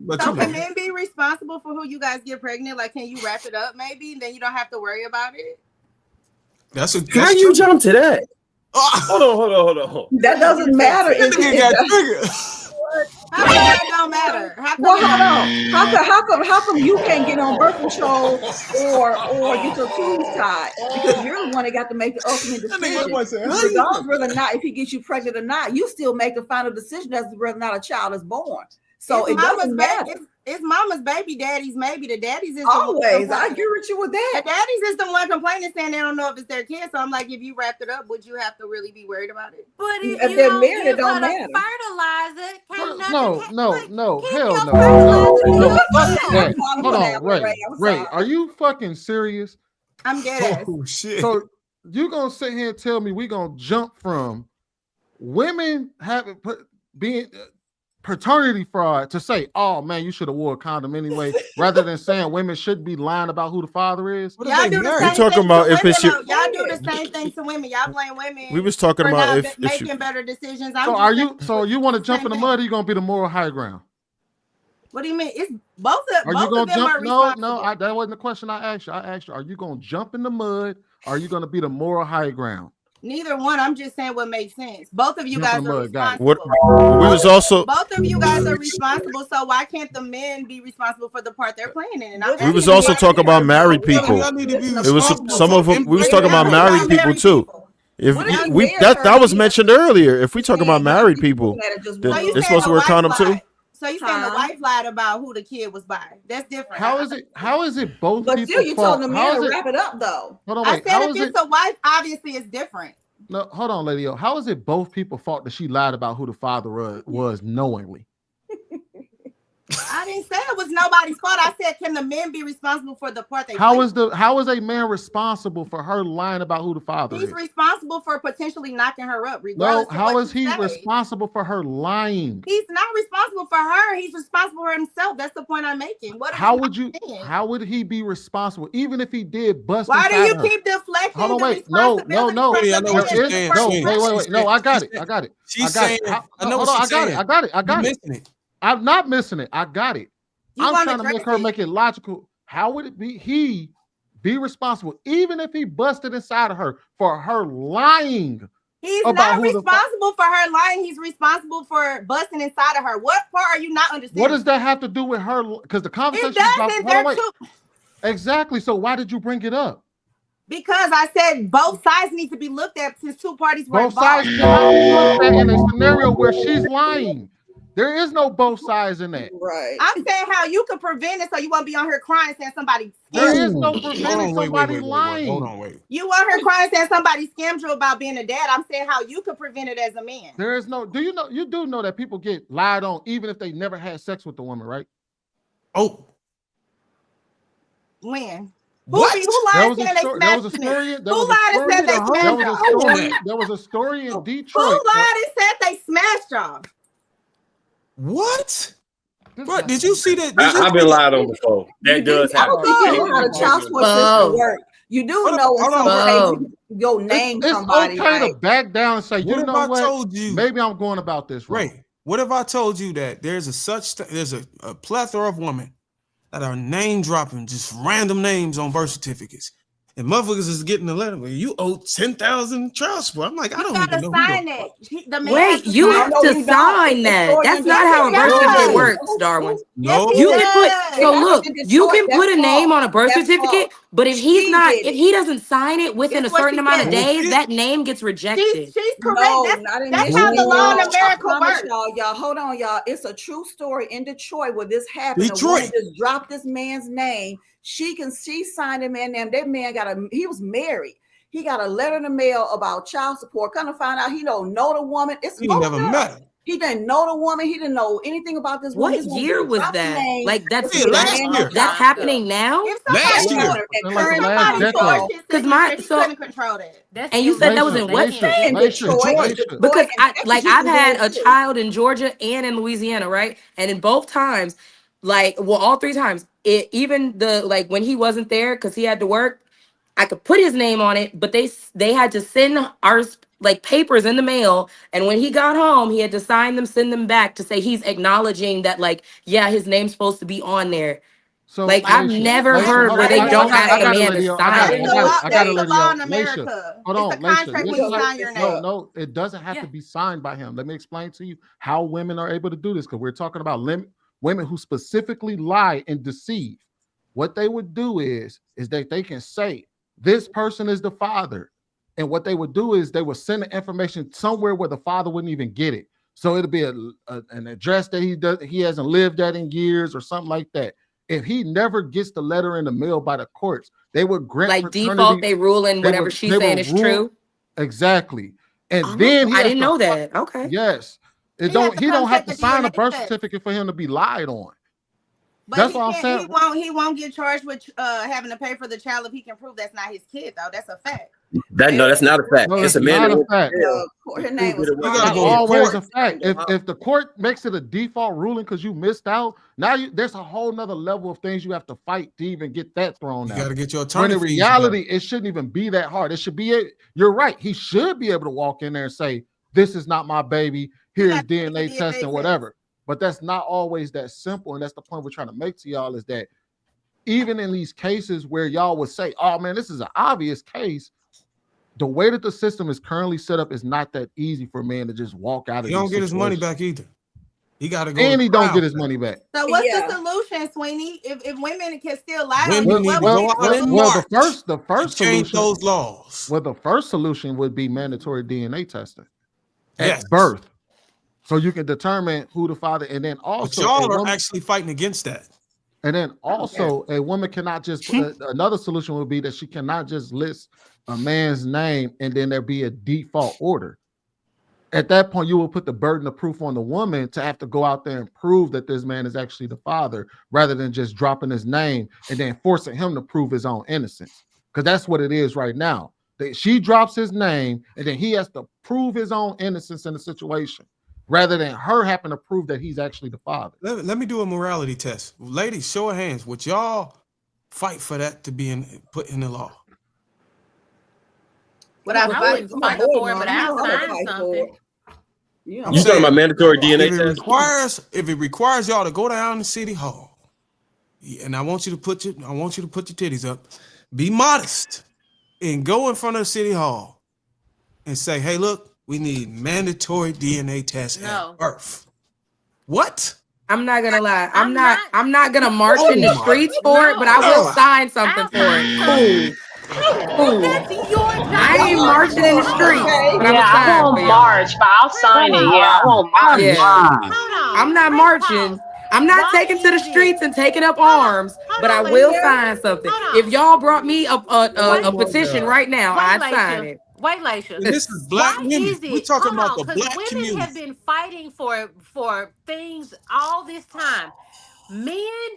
But so can men be responsible for who you guys get pregnant? Like, can you wrap it up maybe? Then you don't have to worry about it. That's How you jump to that? Hold on. That doesn't matter. That nigga got triggered. How come that don't matter? Well, hold on. How come you can't get on birth control or get your tubes tied? Because you're the one that got to make the ultimate decision. Regardless whether or not if he gets you pregnant or not, you still make the final decision as to whether or not a child is born. So it doesn't matter. It's mama's baby, daddy's maybe. The daddy's is always. I agree with you with that. The daddy's is the one complaining, saying they don't know if it's their kid. So I'm like, if you wrapped it up, would you have to really be worried about it? But if they're married, it don't matter. Fertilizer, No, hell no. Hold on, Ray. Are you fucking serious? I'm dead. Oh shit. So you gonna sit here and tell me we gonna jump from women being paternity fraud to say, oh man, you should have wore a condom anyway, rather than saying women should be lying about who the father is? Y'all do the same talking about if it's y'all do the same thing to women. Y'all blame women. We was talking about if making better decisions. So you want to jump in the mud? Or you gonna be the moral high ground? What do you mean? It's both of Are you gonna them jump? are responsible. No, that wasn't the question I asked you. I asked you, are you gonna jump in the mud? Or are you gonna be the moral high ground? Neither one. I'm just saying what makes sense. Both of you guys are responsible. We was also both of you guys are responsible. So why can't the men be responsible for the part they're playing in? And we was also talking about married people. It was some of them. We was talking about married people too. If that was mentioned earlier. If we talk about married people, it's supposed to wear condom too. So you saying the wife lied about who the kid was by? That's different. How is it both but people's still, you fault? told the man to wrap it up though. Hold on, wait. I said if it's a wife, obviously it's different. No, hold on, Lady O. How is it both people's fault that she lied about who the father was knowingly? I didn't say it was nobody's fault. I said, can the men be responsible for the part they How is a man responsible for her lying about who the father is? He's responsible for potentially knocking her up. No, how is he responsible for her lying? He's not responsible for her. He's responsible for himself. That's the point I'm making. How would he be responsible even if he did bust? Why do you keep deflecting? Hold on, wait. No. Wait. No, I got it. She's saying, I know what she's saying. I got it. I'm not missing it. I got it. I'm trying to make her make it logical. How would it be he be responsible, even if he busted inside of her for her lying? He's not responsible for her lying. He's responsible for busting inside of her. What part are you not understanding? What does that have to do with her? Because the conversation is about exactly. So why did you bring it up? Because I said both sides need to be looked at since two parties were involved. Both sides cannot be looked at in a scenario where she's lying. There is no both sides in that. Right. I'm saying how you could prevent it so you won't be on here crying saying somebody. There is no preventing somebody lying. Hold on, wait. You on here crying saying somebody scammed you about being a dad. I'm saying how you could prevent it as a man. There is no. Do you know? You do know that people get lied on even if they never had sex with the woman, right? Oh. When? What? Who lied and said they smashed me? Who lied and said they smashed y'all? There was a story in Detroit. Who lied and said they smashed y'all? What? Bro, did you see that? I've been lied on before. That does happen. You know how the child support system works. You do know in some cases go name somebody. It's okay to back down and say, you know what? Told you, maybe I'm going about this wrong. Right. What if I told you that there's a plethora of women that are name dropping just random names on birth certificates? And motherfuckers is getting a letter. Well, you owe 10,000 child support. I'm like, I don't even know. Sign it. Wait, you have to sign that. That's not how a birth certificate works, Darwin. No, you can put. So look, you can put a name on a birth certificate, but if if he doesn't sign it within a certain amount of days, that name gets rejected. She's correct. That's how the law in America works. Y'all, hold on, y'all. It's a true story in Detroit where this happened. A woman just dropped this man's name. She signed a man name. That man he was married. He got a letter in the mail about child support. Kind of find out he don't know the woman. He never met her. He didn't know the woman. He didn't know anything about this woman. What year was that? Like that's happening now. Last year. Because couldn't control that. And you said that was in what state? Because I've had a child in Georgia and in Louisiana, right? And in both times, all three times, even when he wasn't there because he had to work, I could put his name on it, but they had to send like papers in the mail, and when he got home, he had to sign them, send them back to say he's acknowledging that, like, yeah, his name's supposed to be on there. So like I've never heard where they don't ask a man to sign. I got a law in America. Hold on, it's a contract when you sign your name. No, it doesn't have to be signed by him. Let me explain to you how women are able to do this, because we're talking about women who specifically lie and deceive. What they would do is that they can say this person is the father, and what they would do is they would send the information somewhere where the father wouldn't even get it. So it'll be an address that he hasn't lived at in years or something like that. If he never gets the letter in the mail by the courts, they would grant like default. They rule in whatever she's saying is true. Exactly, and then I didn't know that. Okay. Yes, he don't have to sign a birth certificate for him to be lied on. But that's what I'm saying. He won't get charged with having to pay for the child if he can prove that's not his kid, though. That's a fact. That's not a fact. No, it's a man. Not a fact. Her name was always a fact. If the court makes it a default ruling because you missed out, now there's a whole nother level of things you have to fight to even get that thrown out. You got to get your attorney. When in reality, it shouldn't even be that hard. It should be you're right. He should be able to walk in there and say, "This is not my baby. Here's DNA test and whatever." But that's not always that simple, and that's the point we're trying to make to y'all, is that even in these cases where y'all would say, "Oh man, this is an obvious case," the way that the system is currently set up is not that easy for a man to just walk out of. He don't get his money back either. He got to go, and he don't get his money back. So what's the solution, Sweeney? If women can still lie, the first change solution, those laws. Well, the first solution would be mandatory DNA testing at birth, so you can determine who the father. And then also, but y'all are actually fighting against that. And then also, a woman cannot just. Another solution would be that she cannot just list a man's name and then there be a default order. At that point, you will put the burden of proof on the woman to have to go out there and prove that this man is actually the father, rather than just dropping his name and then forcing him to prove his own innocence. Because that's what it is right now. She drops his name and then he has to prove his own innocence in the situation, rather than her having to prove that he's actually the father. Let me do a morality test. Ladies, show of hands. Would y'all fight for that to be put in the law? I wouldn't fight for it, but I'll sign something. You talking about mandatory DNA test? If it requires y'all to go down to City Hall, and I want you to put your titties up, be modest, and go in front of City Hall and say, "Hey, look, we need mandatory DNA tests at birth." What? I'm not gonna lie. I'm not gonna march in the streets for it, but I will sign something for it. That's your job. I ain't marching in the streets. I won't march, but I'll sign it. Yeah, I won't march. Yeah. I'm not marching. I'm not taking to the streets and taking up arms, but I will sign something. If y'all brought me a petition right now, I'd sign it. Wait, Laisha. This is black women. We're talking about the black community. Women have been fighting for things all this time. Men,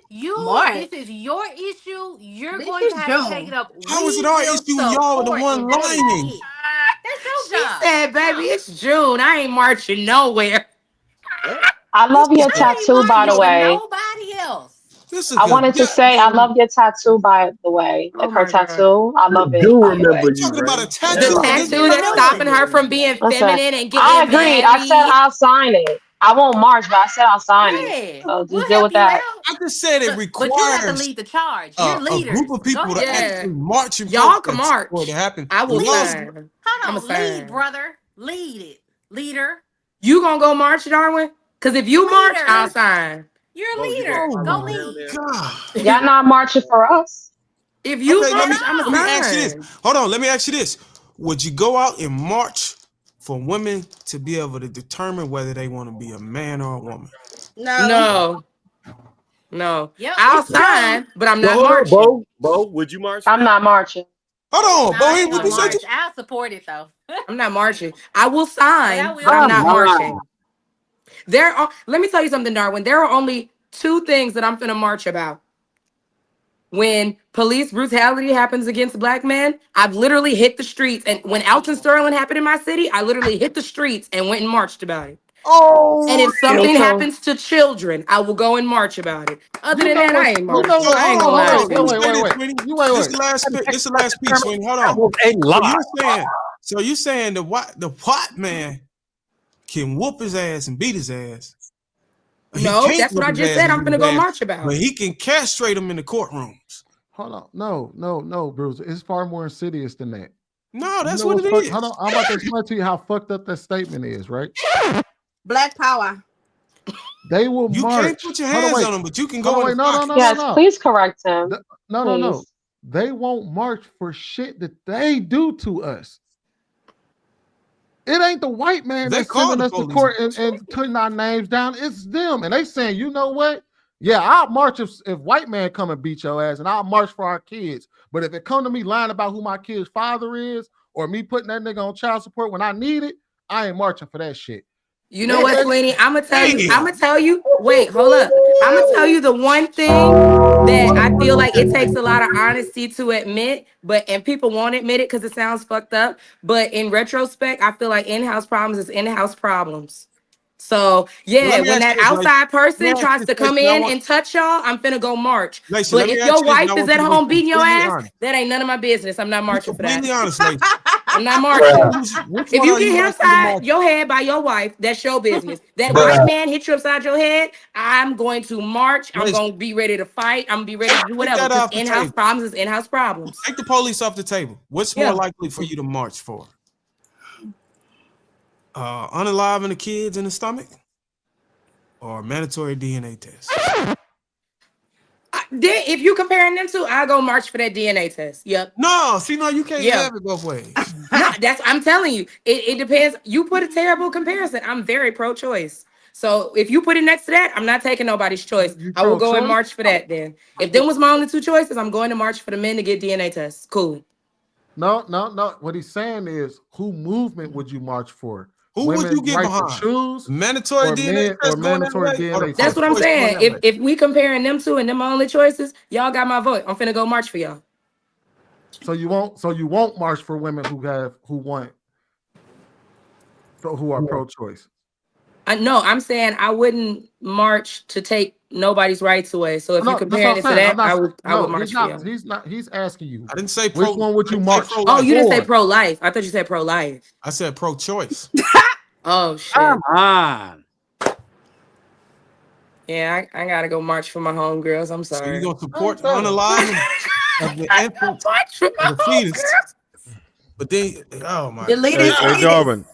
this is your issue. You're going to have to take it up. How is it our issue? Y'all are the one lying. That's your job. She said, "Baby, it's June. I ain't marching nowhere." I love your tattoo, by the way. Nobody else. I wanted to say I love your tattoo, by the way. Her tattoo, I love it. Talking about a tattoo. The tattoo that's stopping her from being feminine and getting I agreed. I said I'll sign it. I won't march, but I said I'll sign it. So just deal with that. I just said it requires. But you have to lead the charge. You're leader. A group of people to actually march. Y'all can march. For it to happen. I will sign. Hold on, lead, brother. Lead it, leader. You gonna go march, Darwin? Because if you march, I'll sign. You're a leader. Go lead. Y'all not marching for us. If you march, I'm let me ask you this. Hold on. Let me ask you this. Would you go out and march for women to be able to determine whether they want to be a man or a woman? No. Yep. I'll sign, but I'm not marching. Bo, would you march? I'm not marching. Hold on, Bo. I'll support it though. I'm not marching. I will sign, but I'm not marching. Let me tell you something, Darwin. There are only two things that I'm finna march about. When police brutality happens against black men, I've literally hit the streets. And when Alton Sterling happened in my city, I literally hit the streets and went and marched about it. And if something happens to children, I will go and march about it. Other than that, I ain't marching. I ain't gonna lie. Wait. This is the last piece, Sweeney. Hold on. So you saying the white man can whoop his ass and beat his ass? No, that's what I just said. I'm gonna go march about. But he can castrate him in the courtrooms. Hold on, no, Bruce. It's far more insidious than that. No, that's what it is. Hold on, I'm about to explain to you how fucked up that statement is, right? Black power. They will march. You can't put your hands on them, but you can go in. No. Yes, please correct him. No. They won't march for shit that they do to us. It ain't the white man that's sending us to court and putting our names down. It's them. And they saying, you know what? Yeah, I'll march if white man come and beat your ass, and I'll march for our kids. But if it come to me lying about who my kid's father is, or me putting that nigga on child support when I need it, I ain't marching for that shit. You know what, Sweeney? I'm gonna tell you. Wait, hold up. I'm gonna tell you the one thing that I feel like it takes a lot of honesty to admit, and people won't admit it because it sounds fucked up. But in retrospect, I feel like in-house problems is in-house problems. So yeah, when that outside person tries to come in and touch y'all, I'm finna go march. But if your wife is at home beating your ass, that ain't none of my business. I'm not marching for that. I'm not marching. If you get hit upside your head by your wife, that's your business. That white man hit you upside your head, I'm going to march. I'm going to be ready to fight. I'm going to be ready to do whatever. Because in-house problems is in-house problems. Take the police off the table. What's more likely for you to march for? Unaliving the kids in the stomach, or mandatory DNA test? If you comparing them two, I go march for that DNA test. Yep. No, you can't have it both ways. No, I'm telling you. It depends. You put a terrible comparison. I'm very pro-choice. So if you put it next to that, I'm not taking nobody's choice. I will go and march for that then. If them was my only two choices, I'm going to march for the men to get DNA tests. Cool. No. What he's saying is, who movement would you march for? Who would you get behind? Choose mandatory DNA test? Mandatory DNA test. That's what I'm saying. If we comparing them two and them my only choices, y'all got my vote. I'm finna go march for y'all. So you won't march for women who are pro-choice. No, I'm saying I wouldn't march to take nobody's rights away. So if you're comparing it to that, I would march for y'all. He's asking you. I didn't say which one would you march? Oh, you didn't say pro-life. I thought you said pro-life. I said pro-choice. Oh shit. Come on. Yeah, I gotta go march for my homegirls. I'm sorry. So you gonna support unaliving of the infant, the fetus? But then, oh my! Hey, Darwin,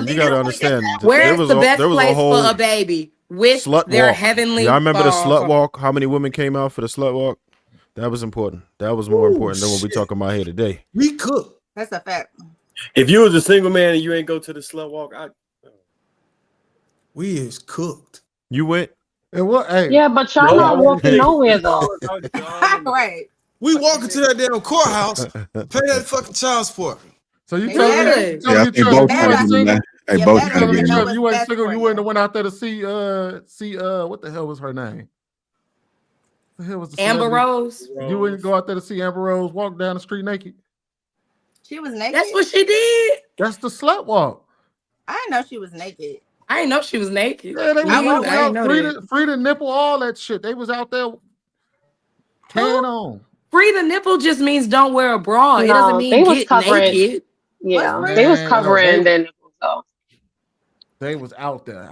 you gotta understand. Where's the best place for a baby with their heavenly? Yeah, I remember the slut walk. How many women came out for the slut walk? That was important. That was more important than what we talking about here today. We cook. That's a fact. If you was a single man and you ain't go to the slut walk, we is cooked. You went? Yeah, but y'all not walking nowhere though. Right. We walking to that damn courthouse, pay that fucking child support. So you tell me, you weren't single, you wouldn't have went out there to see what the hell was her name? What the hell was the Amber Rose? You wouldn't go out there to see Amber Rose walk down the street naked? She was naked. That's what she did. That's the slut walk. I didn't know she was naked. I didn't know she was naked. Yeah, they was out free the nipple, all that shit. They was out there carrying on. Free the nipple just means don't wear a bra. It doesn't mean they was get covering, naked. Yeah, they was covering their nipples though. They was out there.